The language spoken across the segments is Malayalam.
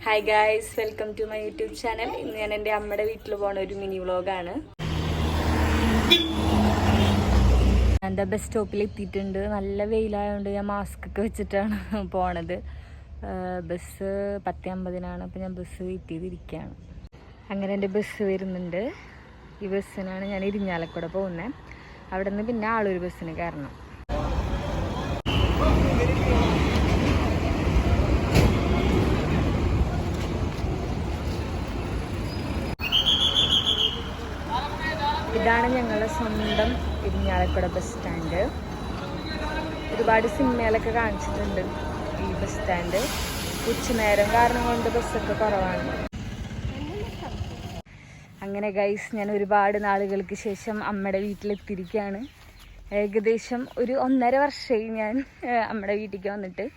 Hi guys, welcome to my YouTube channel. ഇന്ന് ഞാൻ എൻ്റെ അമ്മയുടെ വീട്ടിൽ പോണ ഒരു മിനി വ്ളോഗാണ്. എൻ്റെ ബസ് സ്റ്റോപ്പിൽ എത്തിയിട്ടുണ്ട്. നല്ല വെയിലായതുകൊണ്ട് ഞാൻ മാസ്ക് ഒക്കെ വെച്ചിട്ടാണ് പോണത്. ബസ് 10:50-നാണ്. അപ്പോൾ ഞാൻ ബസ് വെയിറ്റ് ചെയ്തിരിക്കുകയാണ്. അങ്ങനെ എൻ്റെ ബസ് വരുന്നുണ്ട്. ഈ ബസ്സിനാണ് ഞാൻ ഇരിഞ്ഞാലക്കുട പോകുന്നത്. അവിടെ നിന്ന് പിന്നെ ആളൊരു ബസ്സിന് കയറണം. ഇതാണ് ഞങ്ങളുടെ സ്വന്തം ഇരിഞ്ഞാലക്കുട ബസ് സ്റ്റാൻഡ്. ഒരുപാട് സിനിമയിലൊക്കെ കാണിച്ചിട്ടുണ്ട് ഈ ബസ് സ്റ്റാൻഡ്. ഉച്ചനേരം കാരണം കൊണ്ട് ബസ്സൊക്കെ കുറവാണ്. അങ്ങനെ ഗൈസ്, ഞാൻ ഒരുപാട് നാളുകൾക്ക് ശേഷം അമ്മയുടെ വീട്ടിലെത്തിയിരിക്കുകയാണ്. ഏകദേശം ഒരു 1.5 വർഷമായി ഞാൻ അമ്മയുടെ വീട്ടിലേക്ക് വന്നിട്ട്.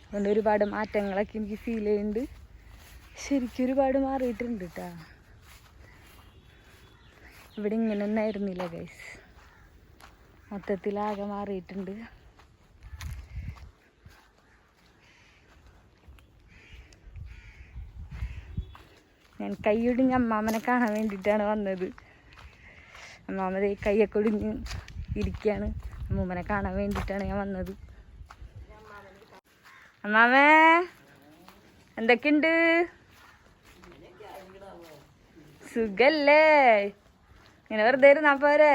അതുകൊണ്ട് ഒരുപാട് മാറ്റങ്ങളൊക്കെ എനിക്ക് ഫീൽ ചെയ്യുന്നുണ്ട്. ശരിക്കും ഒരുപാട് മാറിയിട്ടുണ്ട് കേട്ടോ. ഇവിടെ ഇങ്ങനെ ഒന്നും ആയിരുന്നില്ല ഗൈസ്. മൊത്തത്തിലാകെ മാറിയിട്ടുണ്ട്. ഞാൻ കൈയൊടിഞ്ഞ് അമ്മാമ്മനെ കാണാൻ വേണ്ടിയിട്ടാണ് വന്നത്. അമ്മാമ്മ കൈയൊക്കെ ഒടിഞ്ഞ് ഇരിക്കുകയാണ്. അമ്മൂമ്മനെ കാണാൻ വേണ്ടിയിട്ടാണ് ഞാൻ വന്നത്. അമ്മാമ്മേ, എന്തൊക്കെയുണ്ട്? സുഖല്ലേ? ഇങ്ങനെ വെറുതെ ഇരുന്നാ പോരെ?